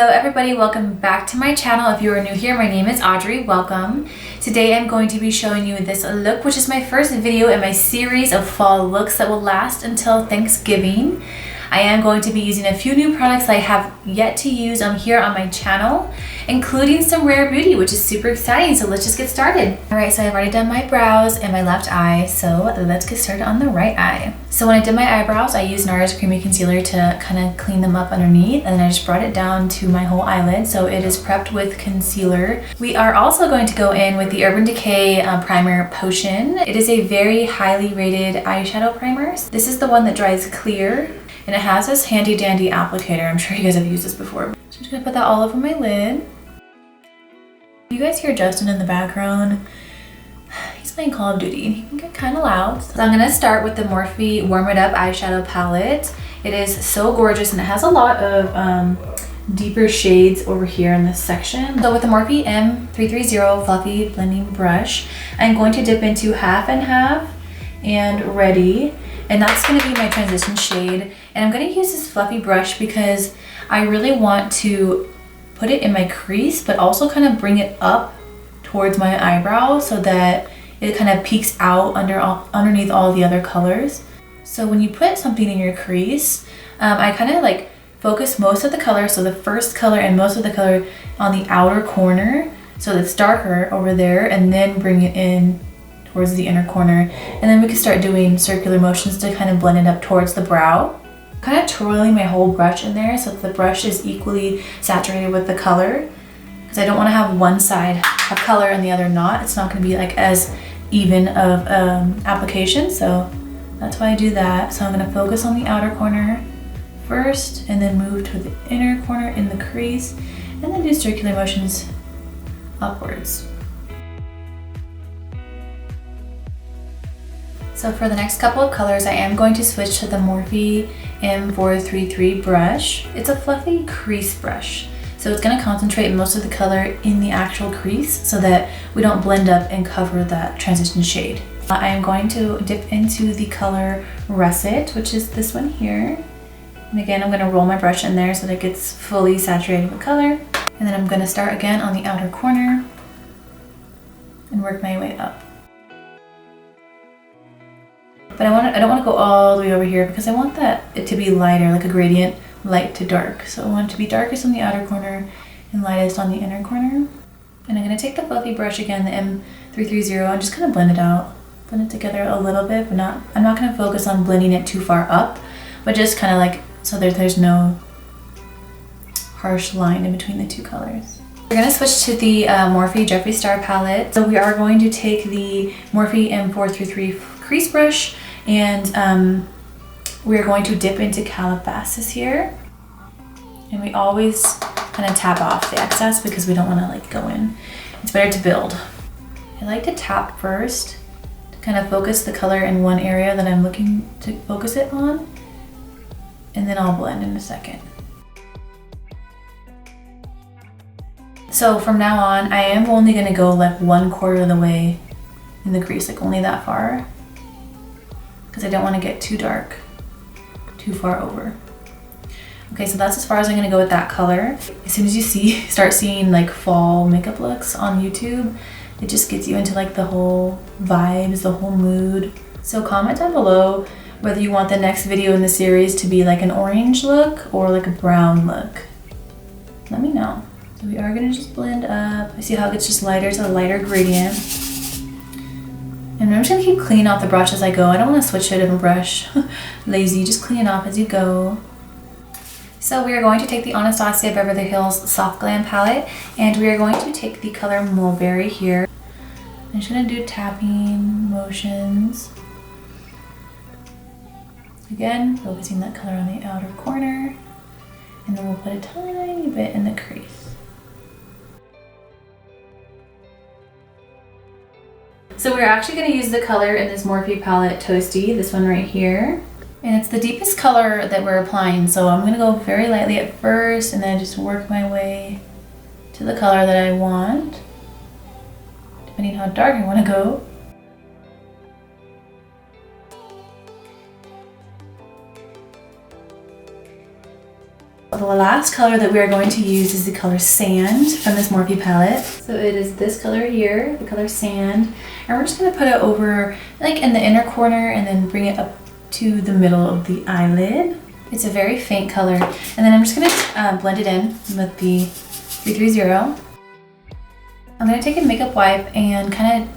Hello everybody, welcome back to my channel. If you are new here, my name is Audrey. Welcome. Today I'm going to be showing you this look, which is my first video in my series of fall looks that will last until Thanksgiving. I am going to be using a few new products I have yet to use here on my channel, including some rare beauty, which is super exciting. So let's just get started. All right, so I've already done my brows and my left eye, so let's get started on the right eye. So when I did my eyebrows, I used NARS Creamy Concealer to kind of clean them up underneath, and then I just brought it down to my whole eyelid, so it is prepped with concealer. We are also going to go in with the Urban Decay Primer Potion. It is a very highly rated eyeshadow primer. This is the one that dries clear, and it has this handy dandy applicator. I'm sure you guys have used this before. So I'm just gonna put that all over my lid. You guys hear Justin in the background? He's playing Call of Duty and he can get kind of loud. So I'm gonna start with the Morphe Warm It Up eyeshadow palette. It is so gorgeous and it has a lot of deeper shades over here in this section. So with the Morphe M330 Fluffy Blending Brush, I'm going to dip into half and half and Ready. And that's gonna be my transition shade. And I'm gonna use this fluffy brush because I really want to put it in my crease, but also kind of bring it up towards my eyebrow so that it kind of peeks out underneath all the other colors. So when you put something in your crease, I kind of like focus most of the color, so the first color and most of the color on the outer corner, so it's darker over there, and then bring it in towards the inner corner, and then we can start doing circular motions to kind of blend it up towards the brow. Kind of twirling my whole brush in there so that the brush is equally saturated with the color, because I don't want to have one side have color and the other not. It's not going to be like as even of application, so that's why I do that. So I'm going to focus on the outer corner first and then move to the inner corner in the crease and then do circular motions upwards. So for the next couple of colors, I am going to switch to the Morphe M433 brush. It's a fluffy crease brush, so it's going to concentrate most of the color in the actual crease so that we don't blend up and cover that transition shade. I am going to dip into the color Russet, which is this one here. And again, I'm going to roll my brush in there so that it gets fully saturated with color. And then I'm going to start again on the outer corner and work my way up. But I don't want to go all the way over here because I want it to be lighter, like a gradient, light to dark. So I want it to be darkest on the outer corner and lightest on the inner corner. And I'm going to take the fluffy brush again, the M330, and just kind of blend it out. Blend it together a little bit, but I'm not going to focus on blending it too far up, but just kind of like so there's no harsh line in between the two colors. We're going to switch to the Morphe Jeffree Star palette. So we are going to take the Morphe M433 crease brush, and we're going to dip into Calabasas here, and we always kind of tap off the excess because we don't want to like go in. It's better to build. I like to tap first to kind of focus the color in one area that I'm looking to focus it on, and then I'll blend in a second. So from now on, I am only going to go like 1/4 of the way in the crease, like only that far, because I don't want to get too dark too far over. Okay, so that's as far as I'm going to go with that color. As soon as you start seeing like fall makeup looks on YouTube, it just gets you into like the whole vibes, the whole mood. So comment down below whether you want the next video in the series to be like an orange look or like a brown look. Let me know. So we are going to just blend up. I see how it gets just lighter to a lighter gradient. And I'm just gonna keep cleaning off the brush as I go. I don't wanna switch to a different brush. Lazy, just clean it off as you go. So we are going to take the Anastasia Beverly Hills Soft Glam palette, and we are going to take the color Mulberry here. I'm just gonna do tapping motions. Again, focusing that color on the outer corner, and then we'll put a tiny bit in the crease. So we're actually going to use the color in this Morphe palette Toasty, this one right here. And it's the deepest color that we're applying, so I'm going to go very lightly at first and then just work my way to the color that I want, depending how dark I want to go. the last color that we are going to use is the color Sand from this Morphe palette. So it is this color here, the color Sand. And we're just gonna put it over like in the inner corner and then bring it up to the middle of the eyelid. It's a very faint color. And then I'm just gonna blend it in with the 330. I'm gonna take a makeup wipe and kind of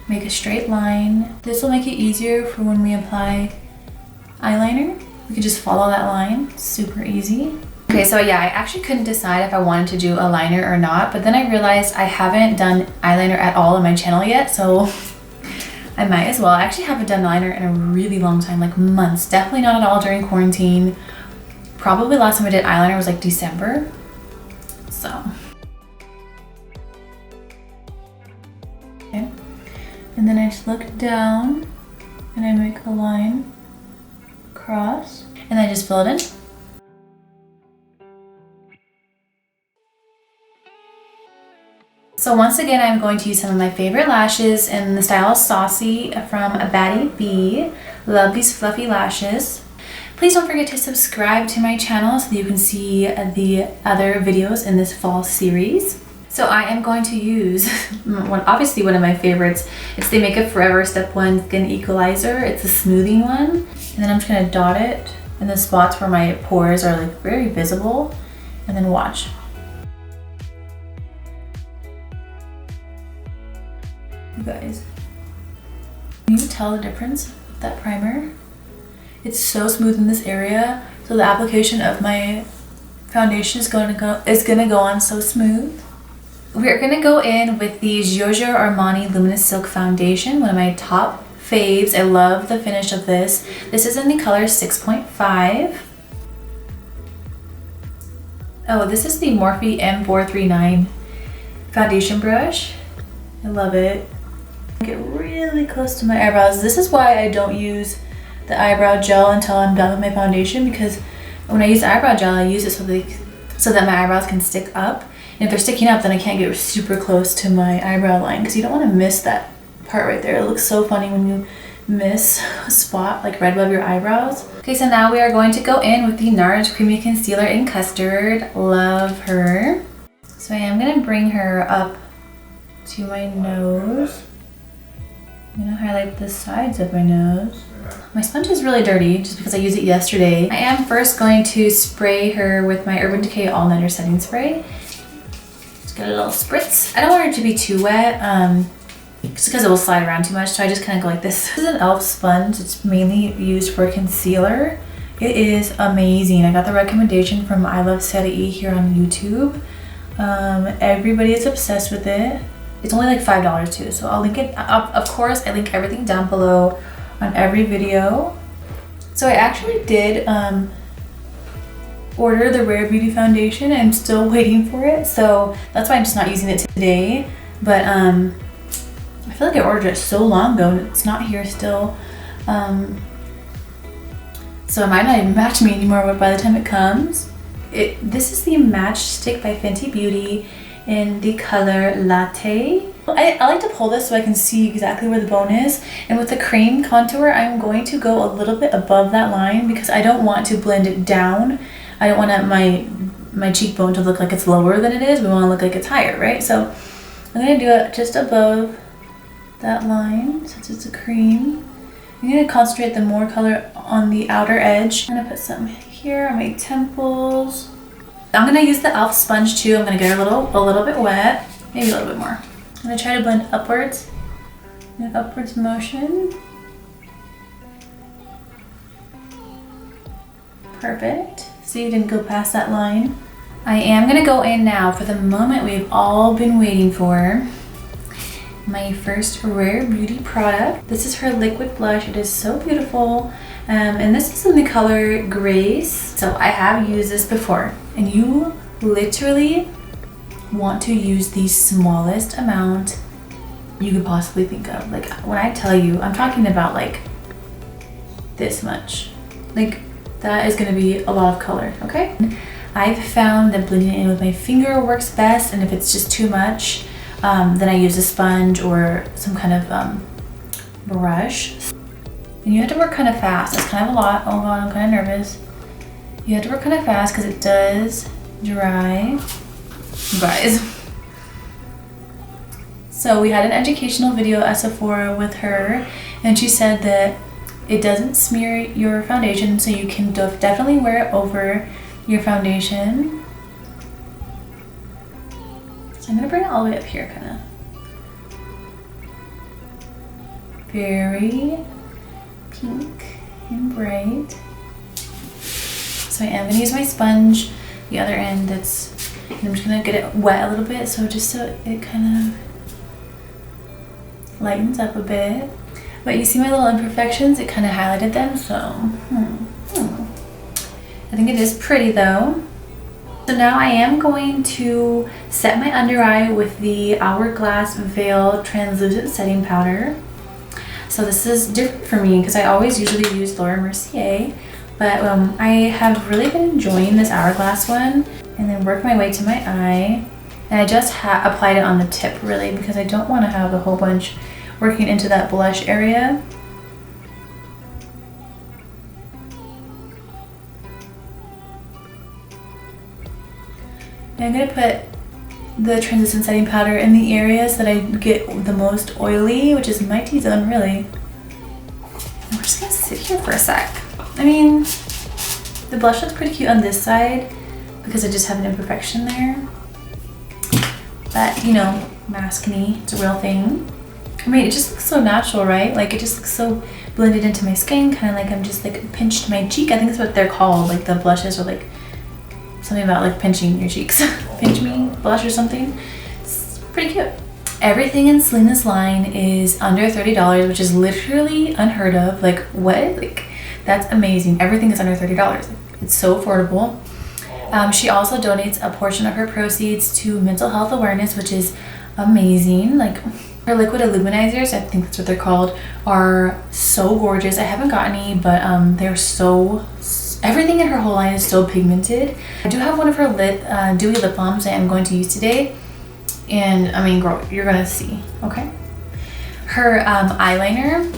make a straight line. This will make it easier for when we apply eyeliner. We can just follow that line, super easy. Okay, so yeah, I actually couldn't decide if I wanted to do a liner or not, but then I realized I haven't done eyeliner at all on my channel yet, so I might as well. I actually haven't done liner in a really long time, like months. Definitely not at all during quarantine. Probably last time I did eyeliner was like December, so. Okay. And then I just look down and I make a line across and I just fill it in. So once again, I'm going to use some of my favorite lashes in the style of Saucy from Baddie B. Love these fluffy lashes. Please don't forget to subscribe to my channel so that you can see the other videos in this fall series. So I am going to use, obviously one of my favorites. It's the Makeup Forever Step 1 Skin Equalizer. It's a smoothing one. And then I'm just gonna dot it in the spots where my pores are like very visible. And then watch. You guys, can you tell the difference with that primer? It's so smooth in this area. So the application of my foundation is gonna go on so smooth. We're gonna go in with the Giorgio Armani Luminous Silk Foundation, one of my top faves. I love the finish of this. This is in the color 6.5. Oh, this is the Morphe M439 foundation brush. I love it. Get really close to my eyebrows. This is why I don't use the eyebrow gel until I'm done with my foundation, because when I use the eyebrow gel, I use it so that my eyebrows can stick up. And if they're sticking up, then I can't get super close to my eyebrow line, because you don't want to miss that part right there. It looks so funny when you miss a spot like right above your eyebrows. Okay, so now we are going to go in with the NARS Creamy Concealer in Custard. Love her. So I am going to bring her up to my nose. I'm going to highlight the sides of my nose. My sponge is really dirty just because I used it yesterday. I am first going to spray her with my Urban Decay All Nighter Setting Spray. Get a little spritz. I don't want her to be too wet, just because it will slide around too much, so I just kind of go like this. This is an e.l.f. sponge. It's mainly used for concealer. It is amazing. I got the recommendation from I Love Sadie here on YouTube. Everybody is obsessed with it. It's only like $5 too, so I'll link it up. Of course, I link everything down below on every video. So I actually did order the Rare Beauty foundation. I'm still waiting for it, so that's why I'm just not using it today. But I feel like I ordered it so long ago and it's not here still. So it might not even match me anymore by the time it comes. This is the Match Stick by Fenty Beauty in the color Latte. I like to pull this so I can see exactly where the bone is. And with the cream contour, I'm going to go a little bit above that line because I don't want to blend it down. I don't want my cheekbone to look like it's lower than it is. We want to look like it's higher, right? So I'm going to do it just above that line since it's a cream. I'm going to concentrate the more color on the outer edge. I'm going to put some here on my temples. I'm going to use the e.l.f. sponge too. I'm going to get her a little bit wet, maybe a little bit more. I'm going to try to blend upwards, an upwards motion. Perfect. So you didn't go past that line. I am going to go in now for the moment we've all been waiting for. My first Rare Beauty product. This is her liquid blush. It is so beautiful. And this is in the color Grace. So I have used this before. And you literally want to use the smallest amount you could possibly think of. Like when I tell you, I'm talking about like this much. Like that is going to be a lot of color, okay? I've found that blending it in with my finger works best, and if it's just too much, then I use a sponge or some kind of brush. And you have to work kind of fast. It's kind of a lot. Oh god, I'm kind of nervous. You have to work kind of fast because it does dry. You guys. So we had an educational video at Sephora with her, and she said that it doesn't smear your foundation, so you can definitely wear it over your foundation. So I'm gonna bring it all the way up here, kind of. Very pink and bright. So I am gonna use my sponge, the other end and I'm just gonna get it wet a little bit, so just so it kind of lightens up a bit. But you see my little imperfections, it kind of highlighted them, so I think it is pretty though. So now I am going to set my under eye with the Hourglass Veil Translucent Setting Powder. So this is different for me because I always usually use Laura Mercier, but I have really been enjoying this Hourglass one, and then work my way to my eye. And I just applied it on the tip really because I don't want to have a whole bunch working into that blush area. And I'm going to put the translucent setting powder in the areas that I get the most oily, which is my T-zone really. And we're just going to sit here for a sec. I mean, the blush looks pretty cute on this side because I just have an imperfection there. But, you know, maskne, it's a real thing. I mean, it just looks so natural, right? Like, it just looks so blended into my skin, kind of like I'm just like pinched my cheek. I think that's what they're called, like the blushes, or like something about like pinching your cheeks. Pinch me blush or something. It's pretty cute. Everything in Selena's line is under $30, which is literally unheard of. Like, what? Like, that's amazing. Everything is under $30. It's so affordable. She also donates a portion of her proceeds to mental health awareness, which is amazing. Like, her liquid illuminizers, I think that's what they're called, are so gorgeous. I haven't got any, but they're so, everything in her whole line is so pigmented. I do have one of her dewy lip balms that I'm going to use today, and I mean, girl, you're gonna see, okay? Her eyeliner,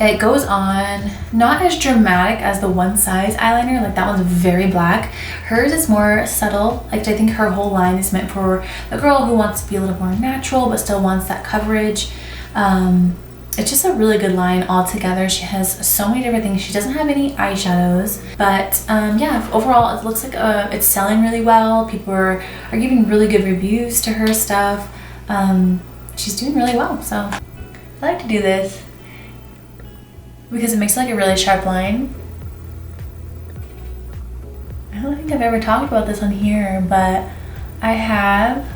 it goes on not as dramatic as the One Size eyeliner, like that one's very black. Hers is more subtle. Like, I think her whole line is meant for a girl who wants to be a little more natural but still wants that coverage. It's just a really good line altogether. She has so many different things. She doesn't have any eyeshadows, but yeah, overall it looks like it's selling really well. People are giving really good reviews to her stuff. She's doing really well, so I like to do this because it makes like a really sharp line. I don't think I've ever talked about this on here, but I have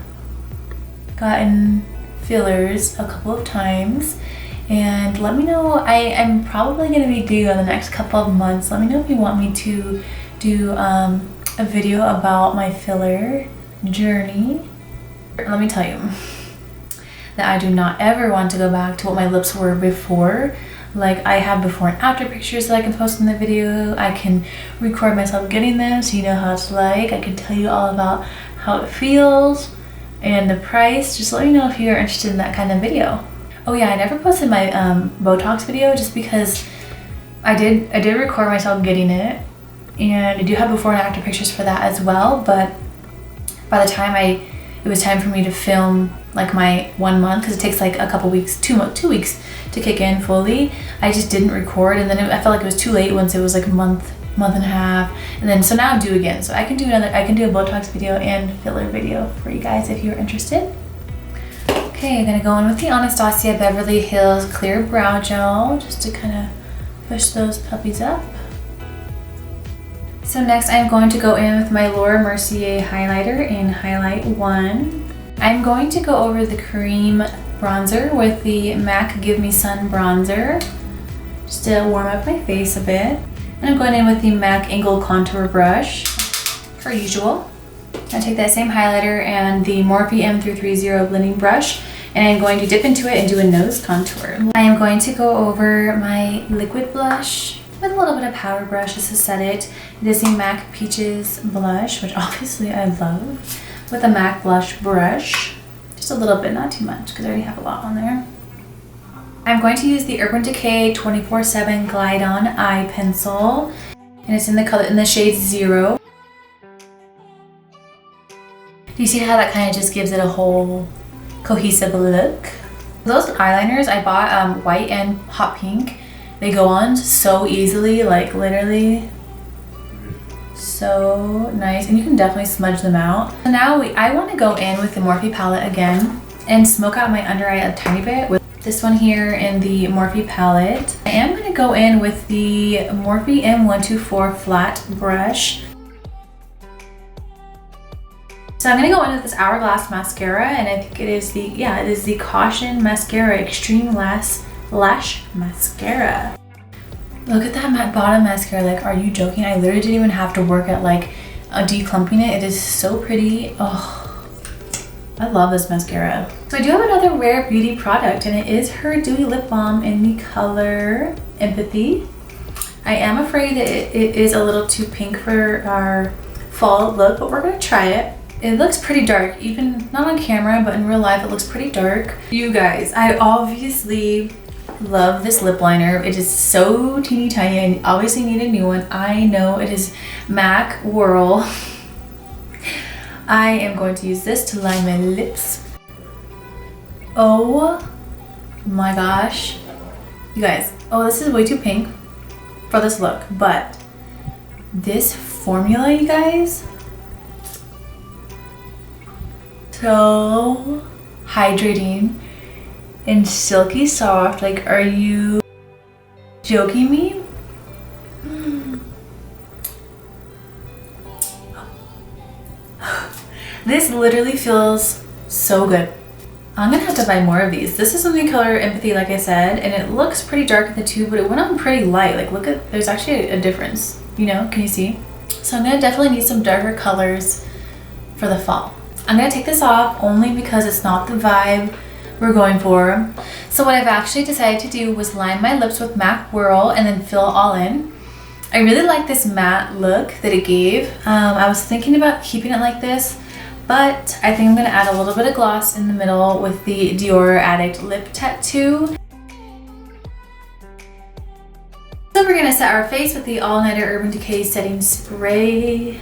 gotten fillers a couple of times, and let me know. I'm probably going to be due in the next couple of months. Let me know if you want me to do a video about my filler journey. Let me tell you that I do not ever want to go back to what my lips were before. Like, I have before and after pictures that I can post in the video. I can record myself getting them so you know how it's like. I can tell you all about how it feels and the price. Just let me know if you're interested in that kind of video. Oh yeah, I never posted my Botox video just because I did record myself getting it, and I do have before and after pictures for that as well. But by the time it was time for me to film like my 1 month, because it takes like a couple weeks, two weeks to kick in fully, I just didn't record, and then I felt like it was too late once it was like a month and a half, and then so now I'm due again. So I can do a Botox video and filler video for you guys if you're interested. Okay, I'm gonna go in with the Anastasia Beverly Hills Clear Brow Gel just to kind of push those puppies up. So next I'm going to go in with my Laura Mercier highlighter in Highlight 1. I'm going to go over the cream bronzer with the MAC Give Me Sun bronzer just to warm up my face a bit. And I'm going in with the MAC Angle Contour Brush, per usual. I take that same highlighter and the Morphe M330 blending brush, and I'm going to dip into it and do a nose contour. I am going to go over my liquid blush with a little bit of powder brush just to set it. It is the MAC Peaches blush, which obviously I love, with a MAC blush brush. Just a little bit, not too much, because I already have a lot on there. I'm going to use the Urban Decay 24/7 Glide On Eye Pencil. and it's in the shade 0. Do you see how that kind of just gives it a whole cohesive look? Those eyeliners I bought white and hot pink. They go on so easily, like literally so nice, and you can definitely smudge them out. So now I want to go in with the Morphe palette again and smoke out my under eye a tiny bit with this one here in the Morphe palette. I am going to go in with the Morphe M124 flat brush. So I'm going to go in with this Hourglass mascara, and I think it is the Caution Mascara Extreme Lash Mascara. Look at that matte bottom mascara. Like, are you joking? I literally didn't even have to work at like declumping it. It is so pretty. Oh, I love this mascara. So I do have another Rare Beauty product, and it is her Dewy Lip Balm in the color Empathy. I am afraid that it is a little too pink for our fall look, but we're gonna try it. It looks pretty dark, even not on camera, but in real life it looks pretty dark. You guys, I obviously love this lip liner. It is so teeny tiny. I obviously need a new one. I know it is MAC Whirl. I am going to use this to line my lips. Oh my gosh. You guys, oh, this is way too pink for this look, but this formula, you guys, so hydrating and silky soft. Like, are you joking me? This literally feels so good. I'm gonna have to buy more of these. This is in the color Empathy, like I said, and it looks pretty dark in the tube, but it went on pretty light. Like, look at, there's actually a difference, you know, can you see? So I'm gonna definitely need some darker colors for the fall. I'm gonna take this off only because it's not the vibe we're going for. So what I've actually decided to do was line my lips with MAC Whirl and then fill it all in. I really like this matte look that it gave. I was thinking about keeping it like this, but I think I'm gonna add a little bit of gloss in the middle with the Dior Addict lip tattoo. So we're gonna set our face with the All Nighter Urban Decay setting spray.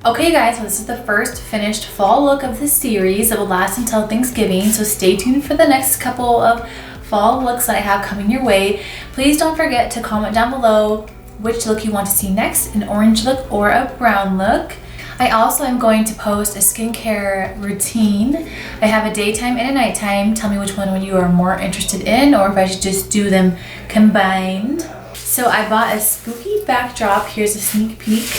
Okay guys, so this is the first finished fall look of this series that will last until Thanksgiving, so stay tuned for the next couple of fall looks that I have coming your way. Please don't forget to comment down below which look you want to see next, an orange look or a brown look. I also am going to post a skincare routine. I have a daytime and a nighttime. Tell me which one you are more interested in, or if I should just do them combined. So I bought a spooky backdrop. Here's a sneak peek.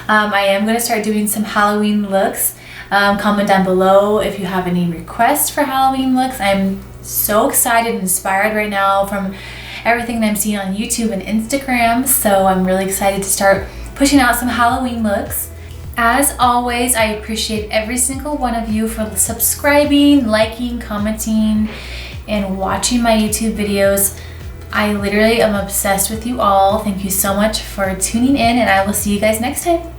I am going to start doing some Halloween looks. Comment down below if you have any requests for Halloween looks. I'm so excited and inspired right now from everything that I'm seeing on YouTube and Instagram. So I'm really excited to start pushing out some Halloween looks. As always, I appreciate every single one of you for subscribing, liking, commenting, and watching my YouTube videos. I literally am obsessed with you all. Thank you so much for tuning in, and I will see you guys next time.